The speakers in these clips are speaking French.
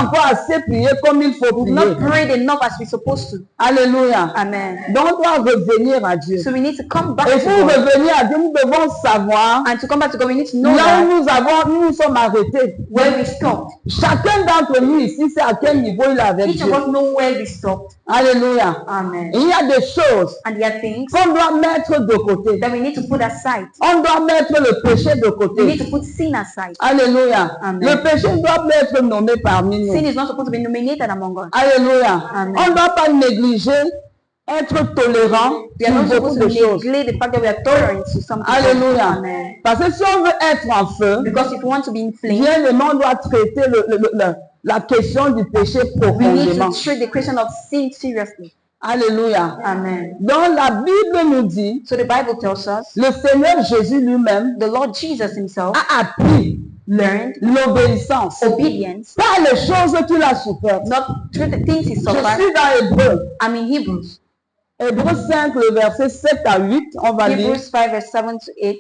encore assez prié comme il faut We've prier. not prayed enough as we're supposed to. Alléluia. Amen. Donc on doit revenir à Dieu. So we need to come back Et to pour God. revenir à Dieu, nous devons savoir And to come back to God, we need to know là où that nous nous sommes arrêtés. where we stopped. Chacun d'entre nous ici sait à quel niveau il est avec Each Dieu. of us know where we stopped. Alléluia. Amen. Et il y a des choses And there are things qu'on doit mettre de côté. that we need to put aside. On doit mettre le péché de We côté. need to put sin aside. Alléluia. Amen. Le péché doit être nommé parmi nous. Sin is not supposed to be nominated among us. Alléluia. Amen. On ne doit pas négliger être tolérant We are sur not beaucoup supposed de to choses. neglect the fact that we are tolerant to something. Alléluia. Amen. Parce que si on veut être en feu, Because if we want to be inflamed, bien aimé, on doit traiter la question du péché we need profondément. to treat the question of sin seriously. Alléluia. Amen. Donc la Bible nous dit, So the Bible tells us le Seigneur Jésus lui-même the Lord Jesus himself a appris learned l'obéissance. obedience, Pas les choses qu'il a souffert. not through the things he Je suffered. suis dans Hébreu. I'm in Hebrews. Hébreu 5, le verset 7 à 8, on va lire. Hebrews 5 verse 7 to 8.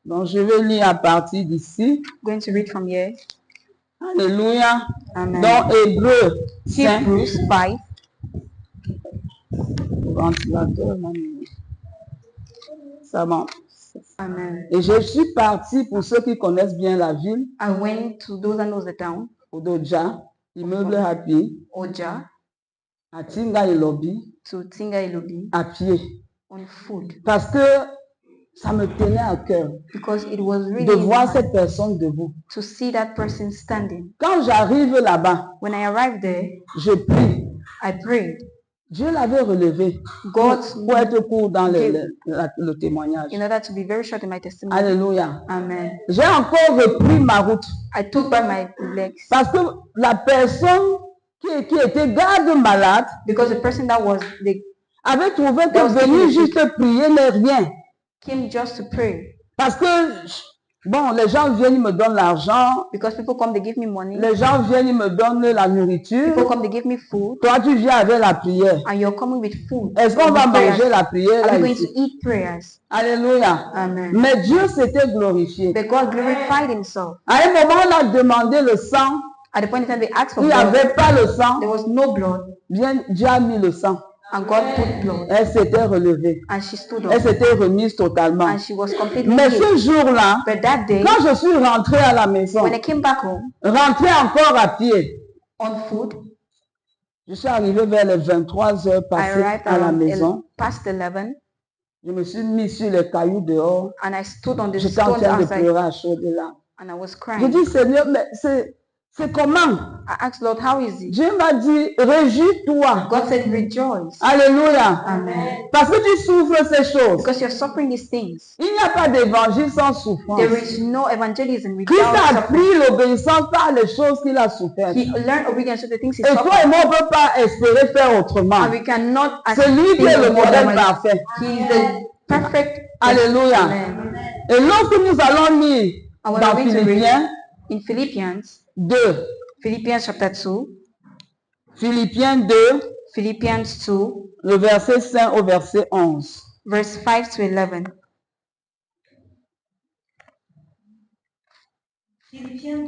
Donc je vais lire à partir d'ici. Going to read from here. Alléluia. Amen. Dans Hébreu 5. Hebrews 5. Ventilateur, non, ça va. Amen. Et je suis parti, pour ceux qui connaissent bien la ville, I went to those that knows the town, Odoja, immeuble à pied, Oja, à Tinga et Lobby, to Tinga Ilobi à pied. on foot, Parce que ça me tenait à cœur because it was really de in my voir heart cette personne debout. to see that person standing. Quand j'arrive là-bas, When I arrived there, je prie. I prayed. Dieu l'avait relevé God, pour être court dans le témoignage. in order to be very short in my testimony. Alléluia. Amen. J'ai encore repris ma route. I took back my legs Parce que la personne qui était garde malade because the person that was the avait trouvé que That was venir taking juste prier n'est rien. came just to pray. Parce que, bon, les gens viennent, ils me donnent l'argent. Because people come, they give me money. Les gens viennent, ils me donnent la nourriture. People come, they give me food. Toi, tu viens avec la prière. And you're coming with food. Est-ce qu'on va With prayers. manger la prière Are là we going ici? to eat prayers? Alléluia. Amen. Mais Dieu s'était glorifié. But God glorified himself. À un moment, on a demandé le sang. At the point in time they asked for Il n'y blood, avait pas le sang. there was no blood. Bien, Dieu a mis le sang. And God put blood. Elle s'était relevée. And she stood Elle up. s'était remise totalement. And she was completely Mais healed. ce jour-là, But that day, quand je suis rentrée à la maison, when I came back home rentrée encore à pied, on foot, je suis arrivée vers les 23 heures I passées arrived à la around maison. past 11 Je me suis mis sur les cailloux dehors. and I stood on the J'étais en stones train de outside pleurer à chaudes larmes. and I was Je crying. dis, Seigneur, mais c'est comment? I asked Lord, how is it? Dieu m'a dit, réjouis-toi. God said, rejoice. Alléluia. Amen. Parce que tu souffres ces choses. Because you're suffering these things. Il n'y a pas d'évangile sans souffrance. There is no evangelism Christ without a suffering. appris l'obéissance par les choses qu'il a souffert. He learned obedience to the things he Et toi suffered. et moi, on ne peut pas espérer faire autrement. And we cannot C'est lui qui est le modèle parfait. He is the perfect. Alléluia. Amen. Et lorsque nous allons lire And when dans we're going to Philippiens read in Philippians, 2, Philippians chapter 2, Philippiens 2, Philippians 2, le verset 5 au verset 11. verse 5 to 11. Philippiens 2,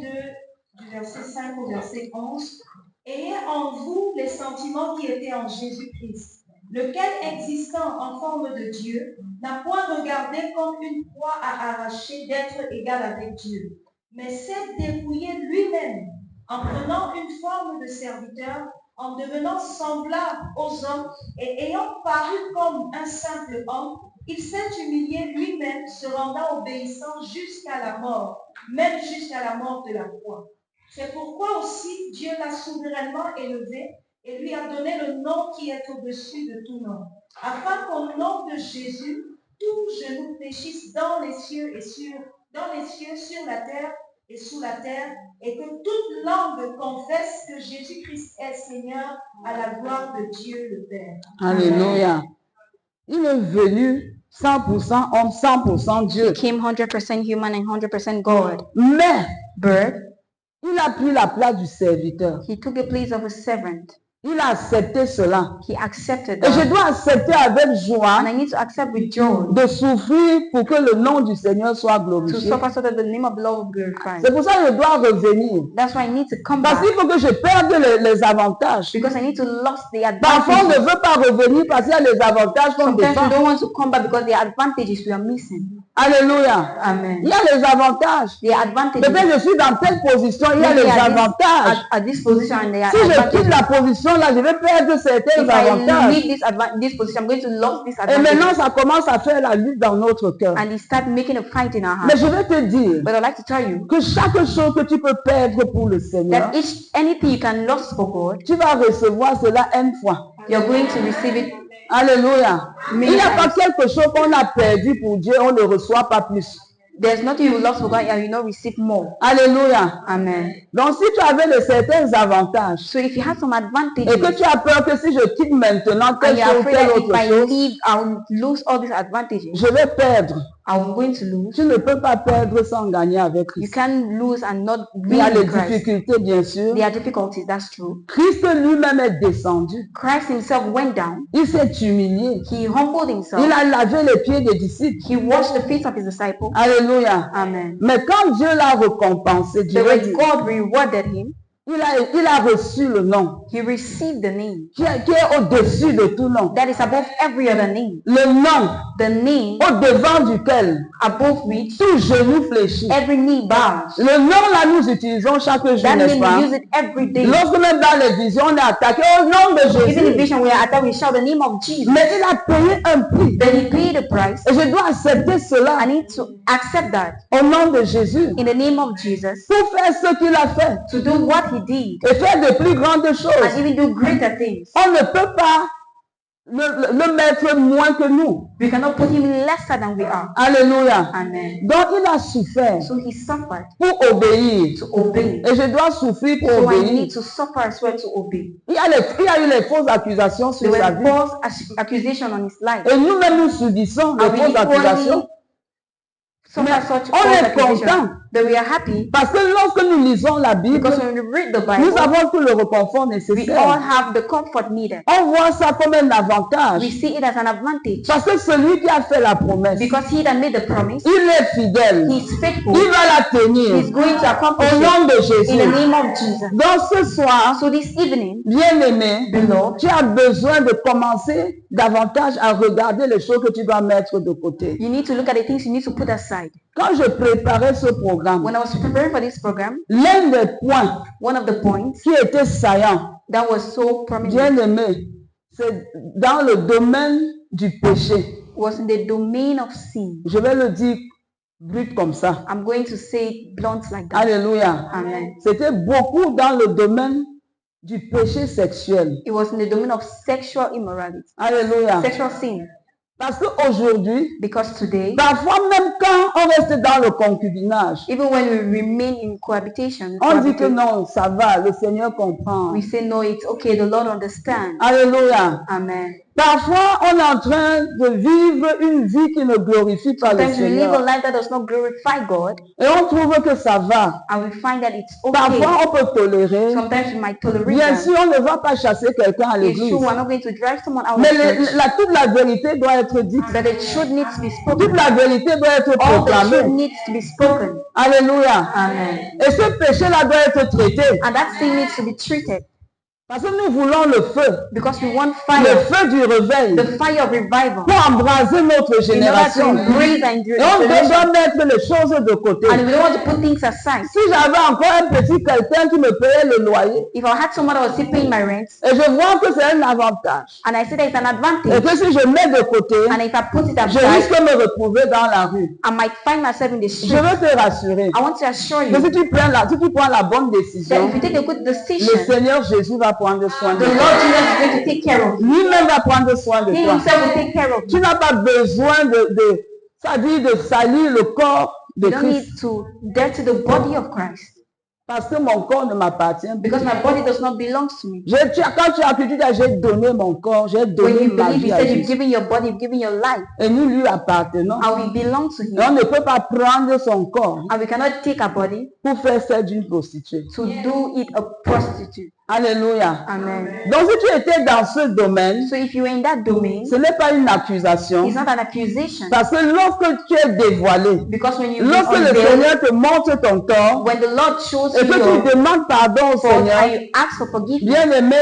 du verset 5 au verset 11. Ayez en vous les sentiments qui étaient en Jésus-Christ, lequel, existant en forme de Dieu, n'a point regardé comme une proie à arracher d'être égal avec Dieu, mais s'est dépouillé lui-même en prenant une forme de serviteur, en devenant semblable aux hommes et ayant paru comme un simple homme, il s'est humilié lui-même, se rendant obéissant jusqu'à la mort, même jusqu'à la mort de la croix. C'est pourquoi aussi Dieu l'a souverainement élevé et lui a donné le nom qui est au-dessus de tout nom, afin qu'au nom de Jésus, tout genou fléchisse dans les cieux et sur la terre et sous la terre, et que toute langue confesse que Jésus-Christ est Seigneur à la gloire de Dieu le Père. Alléluia. Il est venu 100% homme, 100% Dieu. He came 100% human and 100% God. Mais But il a pris la place du serviteur. he took the place of a servant. Il a accepté cela. He accepted Et je that. dois accepter avec joie And I need to accept with joy de souffrir pour que le nom du Seigneur soit to glorifié. suffer so that the name of the Lord will be glorified. C'est pour ça que je dois revenir. That's why I need to come Parce back. qu'il faut que je perde les avantages. Because I need to lose the Parfois, on ne advantages. veut pas revenir parce qu'il y a les avantages qu'on Sometimes we défend. don't want to come back because the advantages we are missing. Alléluia. Amen. Il y a les avantages. The advantages. Peut-être je suis dans telle position, il y a Maybe les at avantages. at this position and there are Si je quitte advantages. la position là, je vais perdre certains If I avantages. leave this position, I'm going to lose this Et maintenant, advantage. ça commence à faire la lutte dans notre cœur. And it start making a fight in our Mais heart. je vais te dire But I'd like to tell you que chaque chose que tu peux perdre pour le Seigneur, that anything you can lose for God, tu vas recevoir cela une fois. you're going to receive it. Alléluia. Il Many n'y a pas times. quelque chose qu'on a perdu pour Dieu, on ne reçoit pas plus. There's nothing you lost for God and you not receive more. Alléluia. Amen. Donc si tu avais de certains avantages So if you have some et que advantages tu as peur que si je quitte maintenant and telle you're chose ou afraid telle that if autre I chose, leave, I'll lose all these advantages, je vais perdre. I'm going to lose. Tu ne peux pas perdre sans gagner avec You Christ. can lose and not Il y a win les in Christ. difficultés, bien sûr. There are difficulties, that's true. Christ lui-même est descendu. Christ himself went down. Il s'est humilié. He humbled Il himself. a lavé les pieds des disciples. He washed the feet of his disciples. Alléluia. Amen. Mais quand Dieu l'a récompensé, Dieu But veut when dire, God rewarded him, il a reçu le nom he received the name qui est au-dessus de tout nom. that is above every other name. Le nom The name au-devant duquel above which tout genou fléchit. every knee bows. Le nom là, nous utilisons chaque jour, That n'est-ce name, pas? we use it every day. Lorsque même dans les visions, on est attaqué au nom de Even in Jésus. vision, we are at that, we shout the name of Jesus. Mais il a payé un prix. Then he paid the price. Et je dois accepter cela I need to accept that au nom de Jésus in the name of Jesus pour faire ce qu'il a fait to do what he did et faire de plus grandes and choses. even do greater things. On ne peut pas le mettre moins que nous. We cannot put him lesser than we are. Alléluia. Amen. Donc il a souffert So he suffered pour obéir. to obey. Et je dois souffrir pour So I obéir. need to suffer as well to obey. Il y a eu les fausses accusations sur There sa were vie. false accusations on his life. Et nous-mêmes nous subissons les And we fausses accusations. equally suffer such on false est accusations. content. But we are happy Parce que lorsque nous lisons la Bible, because when we read the nous Bible, avons tout le réconfort we all nécessaire. have the comfort needed. On voit ça comme un avantage. We see it as an advantage Parce que celui qui a fait la promesse, because he that made the promise, il est fidèle. he is faithful. Il va la tenir. He's going to accomplish Au it nom de in the Jésus. name of Jesus. Donc ce soir, So this evening, bien-aimé, beloved, tu as besoin de commencer davantage à regarder les choses que tu dois mettre de côté. you need to look at the things you need to put aside. Quand je préparais ce programme, When I was preparing for this program, l'un des points one of the points qui était saillant, that was so prominent bien-aimé, c'est dans le domaine du péché. was in the domain of sin. Je vais le dire brut comme ça. I'm going to say it blunt like that. Alléluia. Amen. C'était beaucoup dans le domaine du péché sexuel. It was in the domain of sexual immorality, Alléluia. sexual sin. Parce qu'aujourd'hui, Because today, parfois même quand on reste dans le concubinage, even when we remain in cohabitation, on dit que non, ça va, le Seigneur comprend. we say no, it's okay, the Lord understands. Alléluia. Amen. Parfois, on est en train de vivre une vie qui ne glorifie pas le Sometimes we live a Seigneur. life that does not glorify God, Et on trouve que ça va. and we find that it's okay. Parfois, on peut tolérer. Sometimes we might tolerate Bien that. sûr, on ne va pas chasser quelqu'un à It's l'église. true, we're not going to drive someone out of Mais church, toute la vérité doit être dite. but the truth needs to be Toute spoken. la vérité doit être All the truth proclamée. needs to be spoken. Alléluia. Amen. Et ce péché-là doit être traité. And that sin needs to be treated Parce que nous voulons le feu. because we want Le fire, feu du réveil. the fire of revival, Pour embraser notre in order to génération. embrace and Et on generation. doit mettre les choses de côté. And we don't want to put things aside. Si j'avais encore un petit quelqu'un qui me payait le loyer, If I had someone that was still paying my rent, et je vois que c'est un avantage, and I see that it's an et advantage, que si je mets de côté, and if I put it je aside, risque de me retrouver dans la rue. I might find myself in the Je street. veux te rassurer. I want to assure Que you si tu prends la bonne that décision, if you take a good le decision, Seigneur Jésus va prendre soin de the toi. Lord Jesus is going to take care of you. Lui-même va prendre soin de He toi. himself will take care of Tu you. n'as pas besoin de salir le corps de You don't need Christ. to dirty the body of Christ Parce que mon corps ne m'appartient plus. because my body does not belong to me. Quand tu as pu dire, j'ai donné mon corps, j'ai When donné you ma believe, vie you à said you've Jésus. given your body, you've given your life, Et nous lui appartenons. and we belong to Et on Him. ne peut pas prendre son corps And we cannot take our body pour faire celle d'une prostituée. to do it a prostitute. Alléluia. Amen. Donc, si tu étais dans ce domaine, So if you're in that domain, ce n'est pas une accusation. it's not an accusation. Parce que lorsque tu es dévoilé, Because when you lorsque le Seigneur te montre ton tort, when the Lord shows et you que tu your demandes pardon au fault and Seigneur, you ask for forgiveness, bien-aimé,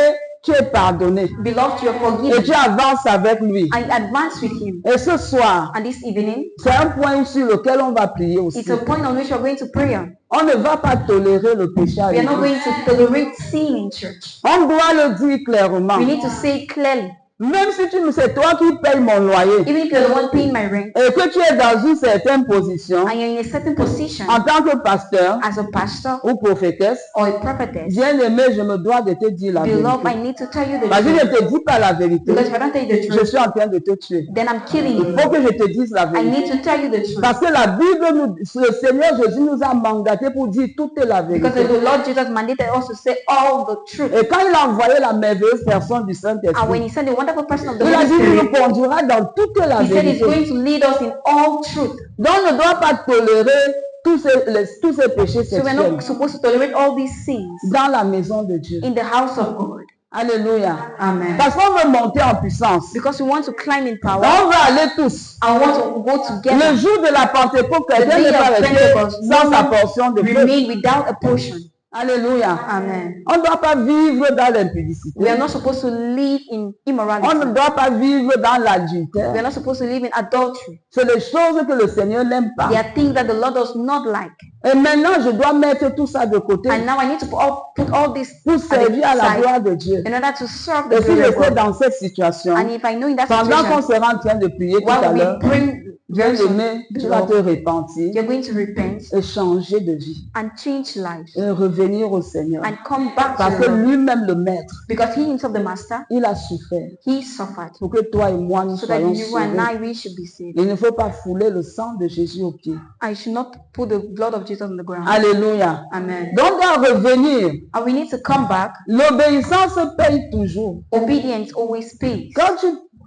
tu es pardonné. beloved, you're Et forgiven. tu avances avec lui. And you advance with Him. Et ce soir, And this evening, c'est un point sur lequel on va prier aussi. it's a point on which you're going to pray on. On ne va pas tolérer le péché à We are not l'église. going to tolerate sin in church. On doit le dire clairement. We need to say it clearly. Même si c'est toi qui payes mon loyer Even if you're the one paying my rent et que tu es dans une certaine position and you're in a certain position en tant que pasteur as a pastor ou prophétesse, or a prophetess, bien-aimé, je me dois de te dire la beloved, I vérité. need to tell you the Parce que je truth. ne te dis pas la vérité, Because if I don't tell you the je truth, suis en train de te tuer. then I'm killing Il you. faut que je te dise la I need vérité. to tell you the truth. Parce que la Bible, le Seigneur Jésus nous a mandaté pour dire toute la Because vérité. the Lord Jesus mandated us to say all the truth. Et quand il a envoyé la merveilleuse personne du And when Saint-Esprit, He sent the wonderful person of the il a Holy dit qu'il nous Spirit, conduira dans toute la He said He's vérité. going to lead us in all truth. Donc on ne doit pas tolérer tous ces péchés So we're sexuels not supposed to tolerate all these sins dans la maison de Dieu. in the house of God. Alléluia. Amen. Parce qu'on veut monter en puissance. Because we want to climb in power. On va aller tous. I want to go Le together. jour de la Pentecôte, The quelqu'un day n'est pas of resté Pentecost, sans no sa one portion de feu. remain without a portion. Alléluia. Amen. On ne doit pas vivre dans l'impudicité. We are not supposed to live in On ne immorality. doit pas vivre dans We l'adultère. are not supposed to live in adultery. C'est des choses que le Seigneur n'aime pas. There are things that the Lord does not like. Et maintenant, je dois mettre tout ça de côté And now I need to put all this pour at the servir à la side gloire de Dieu. in order to serve Et the si glory of j'étais God. dans cette situation, And if I know in that pendant qu'on situation, sera en train de prier tout à while we l'heure, bring bien-aimé, tu vas te repentir you're going to repent et changer de vie and change life et revenir au Seigneur. and come back Parce to que the Lord. lui-même, le Maître, Because He Himself, the Master, il a souffert He suffered pour que toi et moi, nous so that soyons you and sauvés. I, we should be saved. Il ne faut pas fouler le sang de Jésus aux pieds. I should not put the blood of Jesus on the ground. Alléluia. Amen. Donc, à revenir, And we need to come back. l'obéissance paye toujours. Obedience always pays.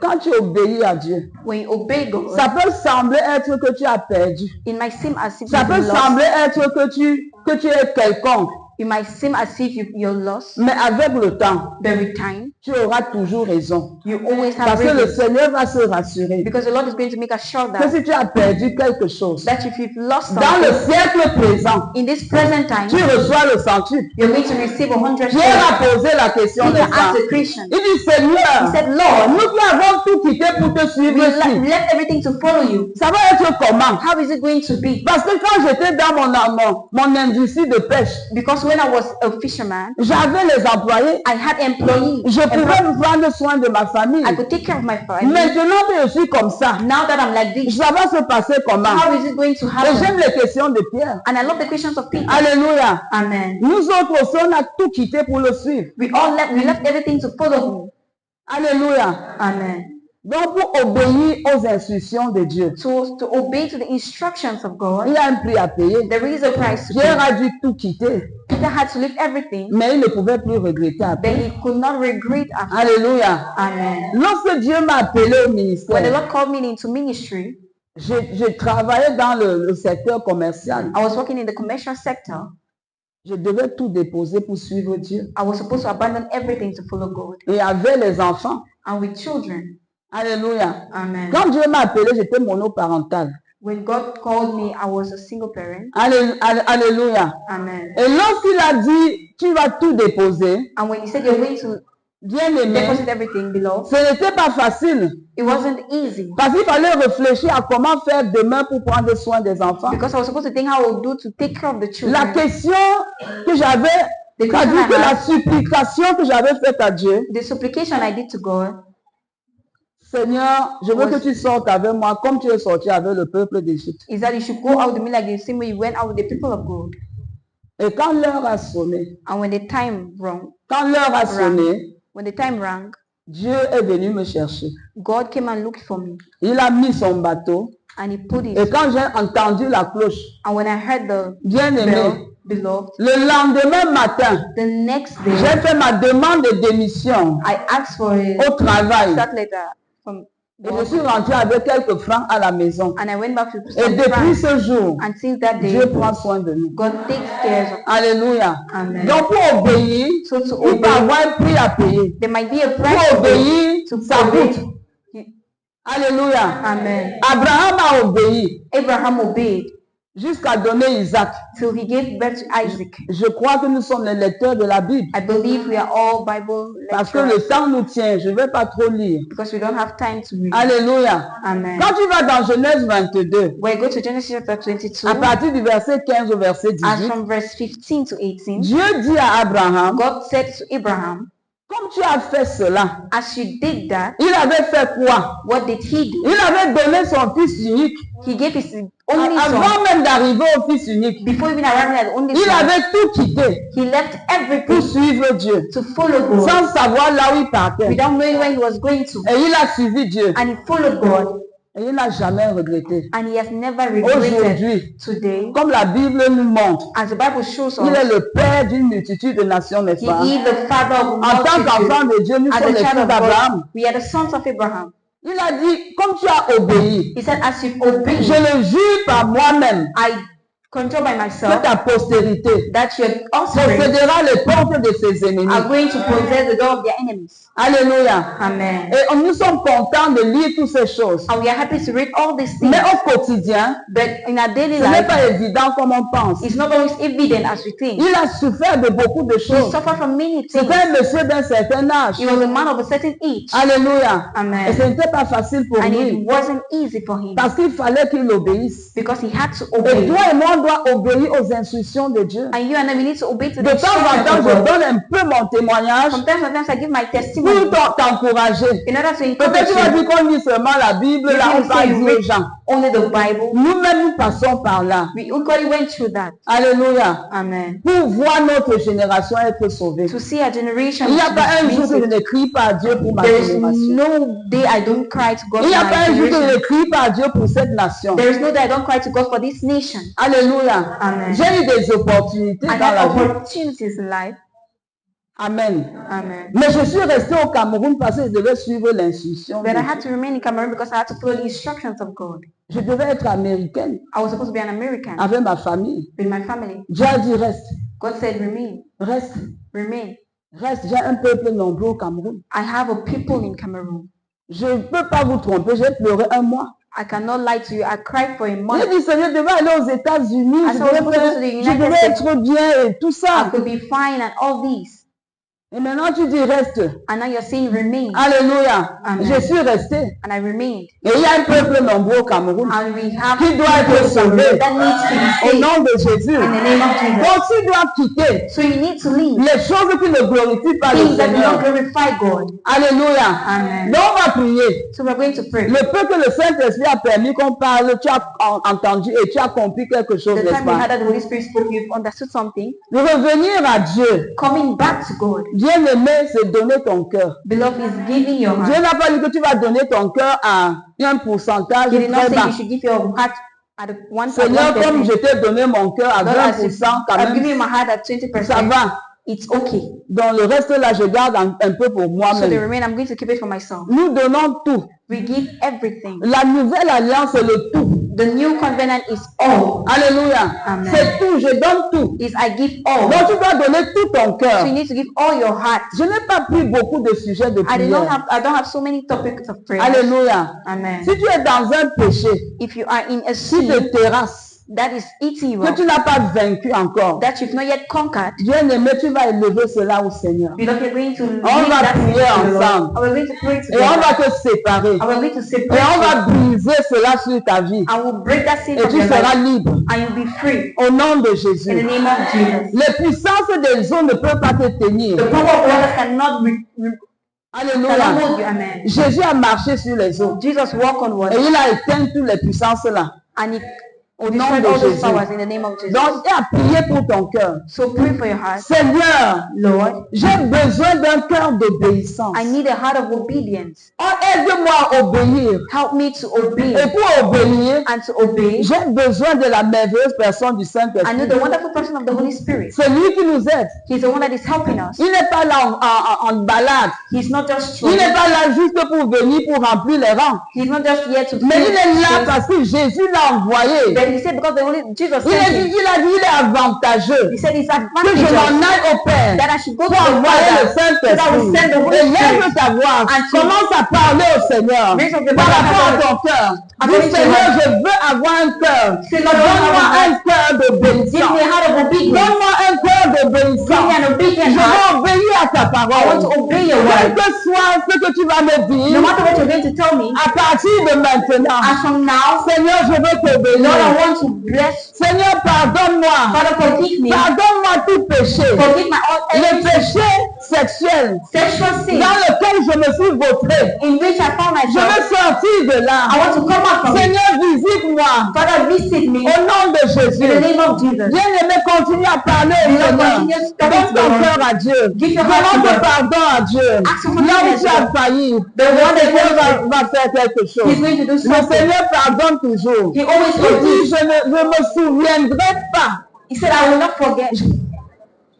Quand tu obéis à Dieu, When you obey God, ça peut sembler être que tu as perdu. it might seem as if Ça you've peut lost. sembler être que tu es quelconque. It might seem as if you're lost. Mais avec le temps, But with time, tu auras toujours raison. you always have Parce que le reason. Seigneur va se rassurer Because the Lord is going to make us sure que that, si tu as perdu quelque chose, that if you've lost dans le something siècle présent, in this present time, tu reçois le centuple. you're going to receive 100 Pierre a fold. posé la question de Peter ça. asked the Christian. Il dit, He Seigneur, said, Lord, nous qui avons tout quitté pour te suivre we ici, left everything to follow you. ça va être comment? How is it going to be? Parce que quand j'étais dans mon industrie de pêche, Because when I was a fisherman, j'avais les employés, I had employees. je pouvais prendre soin de ma famille. I could take care of my family. Maintenant que je suis comme ça, Now that I'm like this, ça va se passer comment? how is it going to Et happen? j'aime les questions de Pierre. And I love the questions of Peter. Alléluia. Amen. Nous autres aussi, on a tout quitté pour le suivre. We left everything to follow him. Alléluia. Amen. Donc, pour obéir aux instructions de Dieu, So to obey to the instructions of God, il y a un prix à payer. there is a price to Pierre pay. a dû tout quitter, Peter had to leave everything, mais il ne pouvait plus regretter après. but he could not regret after. Alléluia. Amen. Lorsque Dieu m'a appelé au When the ministère, Lord called me into ministry, je travaillais dans le secteur commercial. I was working in the commercial sector. Je devais tout déposer pour suivre Dieu. I was supposed to abandon everything to follow God. Et avec les enfants. And with children. Alléluia. Amen. Quand Dieu m'a appelé, j'étais monoparental. When God called me, I was a single parent. Alléluia. Amen. Et lorsqu'il a dit, tu vas tout déposer, And when he said you're going to bien aimé, deposit everything below, ce n'était pas facile. it wasn't easy. Parce qu'il fallait réfléchir à comment faire demain pour prendre soin des enfants. Because I was supposed to think how I would do to take care of the La children. question que j'avais, c'est-à-dire que la supplication que j'avais faite à Dieu, The supplication I did to God, Seigneur, je veux que tu sortes avec moi comme tu es sorti avec le peuple d'Égypte. is that you should go out with me like the same way you went out with the people of God. Et quand l'heure a sonné, And when the time rang, when the time rang, Dieu est venu me chercher. God came and looked for me. Il a mis son bateau. And he put it. Et quand j'ai entendu la cloche, And when I heard the bien bell, aimé, beloved, le lendemain matin, the next day, j'ai fait ma demande de démission I asked for a au travail. start letter from Et je suis rentrée avec quelques francs à la maison. and I went back to Et some depuis France. ce jour, And since that day, Dieu prend soin de nous. God takes care of us. Alléluia. Amen. Donc pour obéir, So to il peut obey, avoir un prix à payer. there might be a price Pour to pay. obéir, To ça obey. coûte. Alléluia. Amen. Abraham a obéi Abraham obeyed jusqu'à donner Isaac. till he gave birth to Isaac. Je crois que nous sommes les lecteurs de la Bible. I believe we are all Bible Parce que lecturers le temps nous tient. Je ne vais pas trop lire. because we don't have time to read. Alléluia. Amen. Quand tu vas dans Genèse 22, We go to Genesis chapter 22, à partir du verset 15 au verset and 18, from verse 15 to 18, Dieu dit à Abraham, God said to Abraham, comme tu as fait cela, as you did that, il avait fait quoi? what did he do? Il avait donné son fils unique. He gave his only son. Avant même d'arriver au fils unique, Before even arriving at the only il son, avait tout quitté he left pour everything suivre Dieu, to follow God sans savoir là où il partait. without knowing where he was going to. Et il a suivi Dieu. And he followed God, Et il n'a jamais regretté. and he has never regretted. Aujourd'hui, Today, comme la Bible nous montre, as the Bible shows il est us, le père d'une multitude de nations, n'est-ce he pas? is the father of En tant qu'enfant multitudes. de Dieu, nous As sommes a les child fils of d'Abraham. God, we are the sons of Abraham. Il a dit, comme tu as obéi, He said, as you've obeyed, je le jure par moi-même I control by que myself ta postérité that your offspring possédera les portes de ses ennemis. are going to possess the door of their enemies. Alléluia. Amen. Et nous sommes contents de lire toutes ces choses. And we are happy to read all these things. Mais au quotidien, But in our daily ce n'est life, pas évident comme on pense. it's not always evident as we think. Il a souffert de beaucoup de He choses. suffered from many C'était things. un monsieur d'un certain âge. He was a man of a certain age. Alléluia. Amen. Et ce n'était pas facile pour And lui. it wasn't easy for him Parce qu'il fallait qu'il obéisse. because he had to Et obey. toi et moi, on doit obéir aux instructions de Dieu. And you and I, we need to obey to De the temps en instructions temps, of je God. donne un peu mon témoignage Sometimes I give my testimony pour t'encourager. in order to Peut-être encourage tu vas you. dire qu'on lit seulement la Bible, Maybe là on you parle say you aux read gens. only the Bible. Nous-mêmes, nous passons par là. We equally went through that. Alléluia. Amen. Pour voir notre génération être sauvée. To see our generation. Il n'y a pas un jour que je There ne crie pas à Dieu pour ma is génération. no day I don't cry to God Il n'y for a pas my un jour que je generation. ne crie pas à Dieu pour cette nation. There is no day I don't cry to God for this nation. Alléluia. Amen. J'ai eu des opportunités I dans la have vie. opportunities in life. Amen. Amen. Mais je suis resté au Cameroun parce que je devais suivre l'instruction. de But I Dieu. had to remain in Cameroon because I had to follow the instructions of God. Je devais être américaine I was supposed to be an American avec ma famille. with my family. Dieu a dit reste, God said, remain, reste, remain. reste. J'ai un peuple nombreux au Cameroun. I have a people in Cameroon. Je ne peux pas vous tromper, j'ai pleuré un mois. I cannot lie to you. I cried for a J'ai month. dit, Seigneur, je devais aller aux États-Unis, I je said, I was devais, supposed to go to the je United devais States. être bien et tout I ça. could be fine and all these. Et maintenant tu dis reste. And now you're saying remain. Alléluia. Amen. Je suis resté. And I remained. Et il y a un peuple nombreux au Cameroun And we have qui doit être sauvé that needs to be au saved nom de Jésus. in the name of Jesus. Donc tu dois quitter So you need to leave les choses qui ne glorifient pas le things that do not Seigneur. glorify God. Alléluia. Amen. Donc on va prier. So we're going to pray. Le peu que le Saint-Esprit a permis qu'on parle, tu as entendu et tu as compris quelque chose, The n'est-ce time we pas? had that the Holy Spirit spoke, you've understood something. De revenir à Dieu. Coming back to God. Bien-aimé, c'est donner ton cœur. Beloved is giving your Dieu heart. n'a pas dit que tu vas donner ton cœur à un pourcentage He did not très say bas. you should give your heart at Seigneur, comme 1%. je t'ai donné mon cœur à God, as 20%, quand I've given you même, my heart at ça 20%. va. It's okay. Dans le reste là, je garde un peu pour So the moi-même. remain, I'm going to keep it for myself. Nous donnons tout. We give everything. La nouvelle alliance, c'est le tout. The new covenant is all. Alléluia. Amen. C'est tout, je donne tout. Is I give all. Donc tu dois donner tout ton cœur. So you need to give all your heart. Je n'ai pas pris beaucoup de sujets de I prière. don't have so many topics of prayer. Alléluia. Amen. Si tu es dans un péché If you are in a qui sin te terrasse, that is eating you que up, tu n'as pas vaincu encore, that you've not yet conquered, bien-aimé, tu vas élever cela au Seigneur. because you're going to leave On va that sin prier to the Lord. ensemble. And we're going to pray Et on together. va te séparer. And we're going to Et separate on you. va briser cela sur ta vie. I will break that sin Et from tu your seras life. libre. And you'll be free. Au nom de In the Jésus. name of Jesus. Les puissances des eaux ne peuvent pas te tenir. The power of waters cannot Alléluia. cannot hold you. Amen. Jésus a marché sur les eaux. Jesus walked on Et water il a éteint toutes les puissances là. and he Au nom Destroy de all those Jésus. powers in the name of Jesus. Donc, il a prié pour ton cœur. So pray for your heart. Seigneur, Lord, j'ai besoin d'un cœur d'obéissance. I need a heart of obedience. Oh, aide-moi à obéir. Help me to obey. Et pour obéir, And to obey, j'ai besoin de la merveilleuse personne du I Saint-Esprit. need the wonderful person of the Holy Spirit. C'est lui qui nous aide. He's the one that is helping us. Il n'est pas là en balade. He's not just Il n'est strong. pas là juste pour venir pour remplir les rangs. He's not just here to Mais il est là fill. parce que Jésus l'a envoyé. But he said because the Holy Jesus Il a sent dit, him. il est avantageux He said it's que je m'en advantageous aille au Père that I should go to pour the envoyer le Father so that we send the Saint-Esprit. Holy Et lève Spirit. ta voix, And to- commence à parler au Seigneur Raise up your par voice rapport à and ton cœur. According Dis to Seigneur, your- je veux avoir un cœur. Say, Lord, Donne-moi un cœur give d'obéissance. me a heart of obedience. Donne-moi un cœur Give me d'obéissance. an obedient Je heart. veux obéir à ta I want parole. to obey your Quel word. que soit ce que tu vas me No dire, matter what you're going to tell me, à partir de maintenant, as from now, Seigneur, je veux Lord, I t'obéir. want to bless. Seigneur, pardonne-moi. Father, forgive me. Pardonne-moi tout péché. Forgive my all Le every péché sexuel sexual sin dans lequel je me suis vautré. in which I found Je myself. veux sortir de là. I want to come out from it. Seigneur, visite-moi. Father, visit me Au nom de in the Jésus. name of Jesus. Bien-aimé, continue à parler au Lord, Seigneur. continue to talk Donne to ton the Lord. cœur à Dieu. Give your heart to Demande God. pardon à Dieu. Ask for Là où forgiveness, tu as Lord. failli, The one that Dieu was va faire quelque He's chose. going to do Le something. Seigneur pardonne toujours. He always Il dit, forgives. je me souviendrai pas. He said, I will not forget.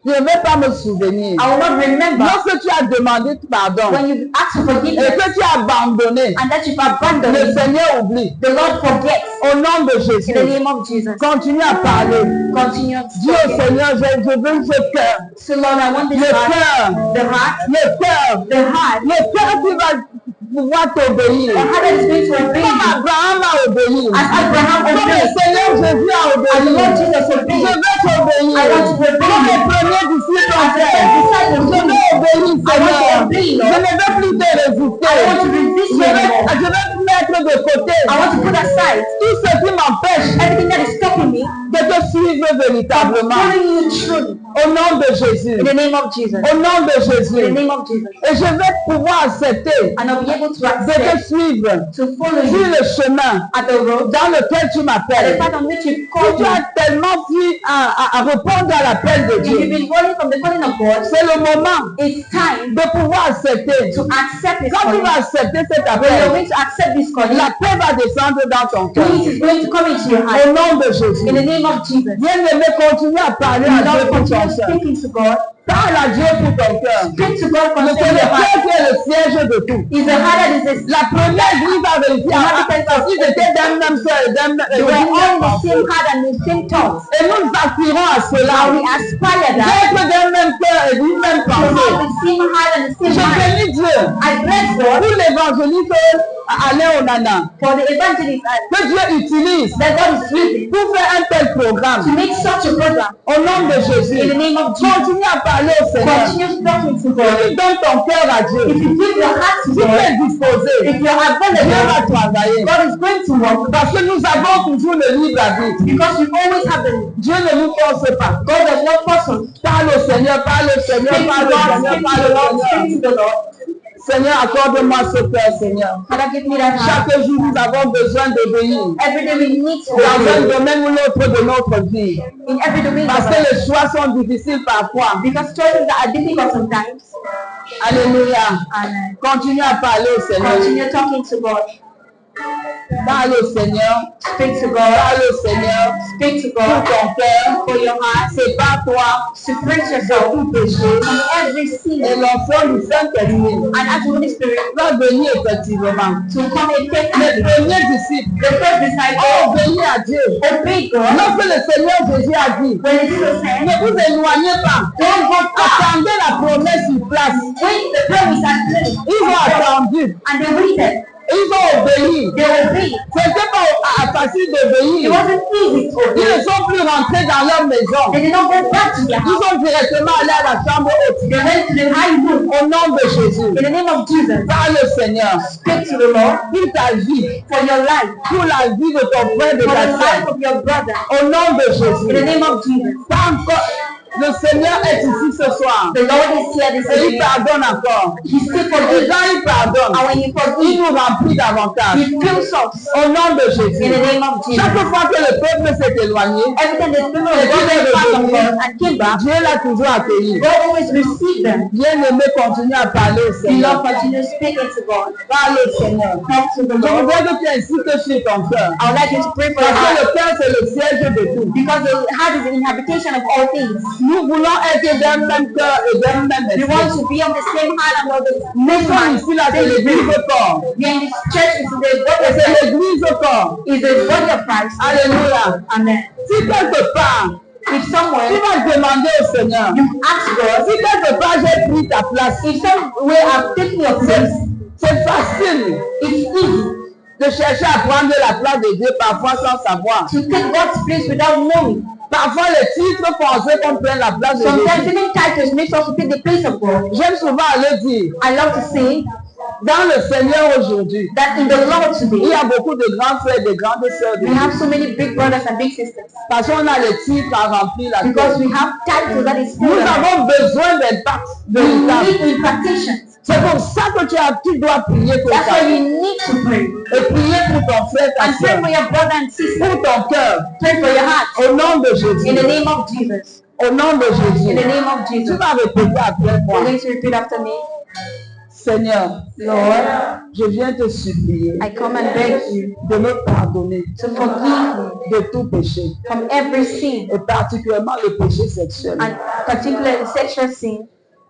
Je ne vais pas me souvenir. I will not remember Lorsque tu as demandé pardon when you ask for et forgiveness que tu as abandonné, and that you've abandoned le me. Seigneur oublie. The Lord forgets. Au nom de In the Jésus, name of Jesus. continue à parler. Continue Dis to au forget. Seigneur, je veux ce cœur. So Lord, I want this Le heart, cœur, the heart, le cœur, the heart, le cœur qui va pouvoir t'obéir. the heart that is going to obey Comme you. Abraham a obéi. As Abraham Comme le obeyed, Seigneur Jésus a as the obéi. Lord Jesus Je obeyed, veux t'obéir. I want to obey Comme you. le premier disciple As en the fait. first disciple Je veux obeyed, obéir, I want to Seigneur. obey, Je Lord. ne veux plus te résister. I want to resist you anymore. Je vais mettre de côté I want to put aside tout ce qui m'empêche everything that is stopping me de te suivre from véritablement. following you truly. Au nom de Jésus. In the name of Jesus. Au nom de In the Jésus. name of Jesus. Et je vais pouvoir accepter And I'll be able to de te accept, suivre to follow sur you le chemin at the road, dans lequel tu at the m'appelles. path on which you Si called tu me. as tellement fui à répondre à l'appel de If you've Dieu, been running from the calling of God, c'est le moment it's time de pouvoir accepter. to accept this Quand tu calling. vas accepter cet When you're appel, going to accept this calling, la paix va descendre dans ton cœur. peace is going to come into your heart. Au nom de In Jésus. the name of Jesus. Bien-aimé, continue à parler à Dieu Lord, pour ton continue cœur. speaking to God. Parle à Dieu pour ton cœur. Speak to God Mais c'est concerning le your heart. cœur qui est le siège de tout. Is the heart that is the La première église a réussi parce qu'ils étaient d'un même cœur et d'un même They were all in the pensée. same heart and the same thoughts. Et nous aspirons à Now cela. we aspire that D'être d'un même cœur et d'une même to have pensée. the same heart and the Je same mind. bénis Dieu I bless God pour l'évangéliste Alain Onana. for the evangelist Que Dieu utilise that God is using pour faire un tel to programme. make such a program. Au nom de In the Jésus. name of Jesus. Continue à parler au Seigneur. Continue talking to Si God. tu donnes ton cœur à Dieu, If you give your heart to si tu God, es disposé, if you are Dieu available, va travailler. God is going to work Parce que nous avons toujours le libre arbitre. because you always have the Dieu ne nous force pas. God does not force us. Parle au Seigneur, parle au Seigneur, Speak to parle au God, Seigneur, speak to parle the Lord, au Seigneur. speak to the Lord. Seigneur, accorde-moi ce cœur, Seigneur. Father, give me that heart. Chaque jour, nous avons besoin d'obéir. Every day we need to Dans un obey. domaine ou l'autre de notre vie. In every domain Parce of que our life. les choix sont difficiles parfois. Because choices that are difficult sometimes. Alléluia. And Continue à parler au Seigneur. continue talking to God. Parle au Seigneur. Speak to God. Parle au Seigneur. Speak to Pour God ton cœur. for your heart. Sépare-toi Separate de yourself tout péché. from every sin. Et l'enfant du Saint-Esprit And ask the Holy Spirit va venir effectivement. to come and take Les action. premiers disciples The first ont disciple obéi à Dieu. obeyed God. Lorsque le Seigneur Jésus a dit, When Jesus said, ne vous éloignez pas, don't go far. attendez la promesse sur place. Wait the promise at place. Ils ont attendu, And they waited. ils ont obéi. They obeyed. Ce n'était pas facile It d'obéir. wasn't easy to Ils obey. ne sont plus rentrés dans leur maison. They did not go back to their Ils house. sont directement allés à la chambre haute. They went to the high room. Au nom de Jésus, In the name of Jesus, parle au Seigneur speak to the Lord pour ta vie, for your life, pour la vie de ton frère et de for ta the life soeur. of your brother. Au nom de In the Jésus. name of Jesus. Pas encore, Le Seigneur est ici ce soir. The Lord is here this Et il evening. pardonne encore. He still Et forgives. quand il pardonne, And when He il forgives, nous remplit davantage. He fills us. Au nom de In Jésus. the name of Jesus. Chaque fois que le peuple s'est éloigné, Every time the people of God went far from God and came back, Dieu l'a toujours accueilli. God always received them. Bien-aimé, continue à parler au The Seigneur. Lord continues speaking to God. Parle au Seigneur. Talk to the Je Lord. voudrais que tu insistes sur ton cœur. I would like you to pray for your Parce que heart. le cœur, c'est le siège de tout. Because the heart is the inhabitation of all things. Nous voulons être d'un même cœur et d'un même We esprit. want to be of the same heart and of the Nous same sommes mind. ici, là, c'est l'église au corps. We are in this church, it's the Et body of c'est Christ. l'église au corps. Is the body of Christ. Alléluia. Amen. Si quelque part, If tu somewhere vas demander au Seigneur, you ask God, si quelque part j'ai pris ta place, if somewhere I've taken your place, c'est facile it's easy de chercher à prendre la place de Dieu parfois sans savoir. to take God's place without knowing. Parfois les titres pensaient qu'on prenne la place de Sometimes Jésus. even titles make us to take the place of God. J'aime souvent aller dire, I love to say dans le Seigneur aujourd'hui, that in the Lord il y today, a beaucoup de grands frères et de grandes sœurs de we Dieu. have so many big brothers and big sisters. Parce qu'on a les titres à remplir la Because tête. we have titles that is Nous full of. avons besoin d'impact We véritable. need impartations. C'est pour ça que tu dois prier pour That's ta why vie. you need to pray. Et prier pour ton frère, ta And pray soeur, for your brother and sister. pour ton cœur. Pray for your heart. Au nom de In Jésus. the name of Jesus. Au nom de In the Jésus. name of Tu Jesus. vas répéter après You're moi. going to repeat after me. Seigneur, Lord, je viens te supplier I come and beg you de me pardonner to forgive me de tout péché, from every sin, et particulièrement le péché sexuel. and particularly sexual sin.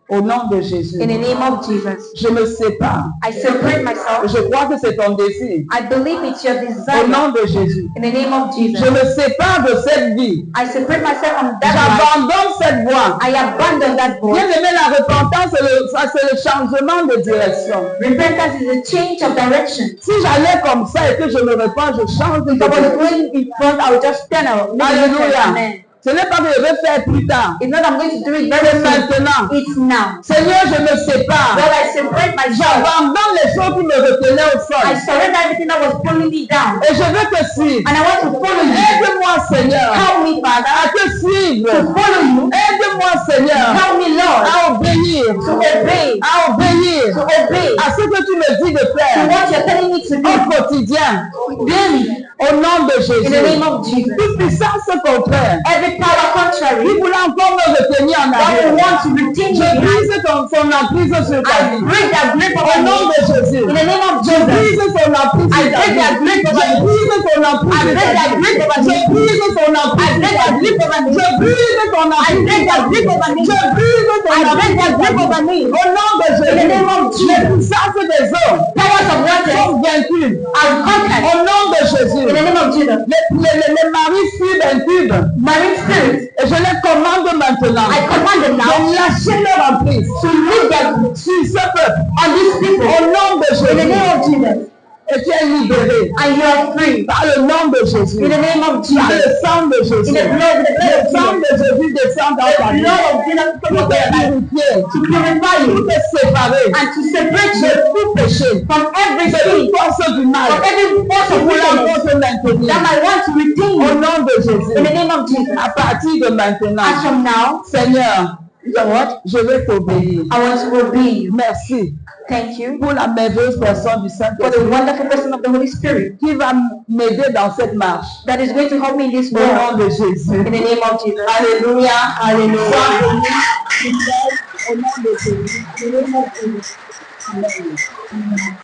Au nom de Jésus. In the name of Jesus. Je me sépare. I separate myself. Je crois que c'est ton désir. I believe it's your Au desire. nom de Jésus. In the name of Jesus. Je me sépare de cette vie. I separate myself from that life. J'abandonne cette voie. I abandon that voice. Bien aimé, la repentance, c'est le changement de direction. Repentance is a change of direction. Si j'allais comme ça et que je me repens, je change de If I was direction. going in front, I would just turn out. Alléluia. Amen. Ce n'est pas que je vais faire plus tard. It's not I'm going to do it very C'est soon. maintenant. It's now. Seigneur, je me sépare. God, I separate myself. J'abandonne les choses qui me retenaient au I sol. surrender everything that was pulling me down. Et je veux te suivre. And I want to follow you. Aide-moi, Seigneur, Help me, Father, à te suivre. to follow you. Aide-moi, Seigneur, Help me, Lord, à obéir. to obey. À obéir To obey. à ce que tu me dis de To faire what you're telling me to au do. quotidien. Daily. Au nom de In the name Jésus. of Jesus. Toute puissance contraire Every power qui contrary voulait encore me retenir en that arrière. will want to retain Je me behind. brise son emprise sur ta I vie. break that grip Au over nom me. de Jésus. In the name of Je Jesus. brise son emprise I sur ta break vie. that grip over Je me. brise son emprise I sur break ta that vie. grip over Je me. brise son emprise I break sur ta that vie. grip over me. Je brise son I emprise break sur ta that grip vie. over me. Je brise son I break emprise that sur ta grip vie. over me. Au nom de In the Jésus. name of Les Jesus. puissances des eaux Powers of water sont vaincues. are conquered. Au nom de Jésus. In the name of Jesus. Les maris furent vaincus. Marine spirits, Et je les commande maintenant I command them now de lâcher leur emprise to leave their sur ce peuple. on these people. Au nom de In the Jésus. name of Jesus. Et tu es libéré And you are free. par le nom de Jésus. In the name of Par Jesus. le sang de Jésus. In the blood Le of sang Jesus. de Jésus descend dans ta The vie. blood of Jesus Pour comes te upon your life. purifier. To purify Pour you te séparer and to separate de you tout péché. from every De sin, toute force du mal. from every force Qui of voulait wickedness encore te maintenir. that might want to retain Au you. nom de In the Jésus. name of Jesus. À partir de maintenant, As from now, Seigneur, Lord, je vais t'obéir. I want to obey you. Merci Thank you pour la merveilleuse personne du for the Saint-Esprit wonderful person of the Holy Spirit qui va m'aider dans cette marche. that is going to help me in this Au world. nom de Jésus. In the name of Jesus. Alléluia. Hallelujah. Sois béni, fidèle, au nom de Jésus. Au nom de Jésus. Amen.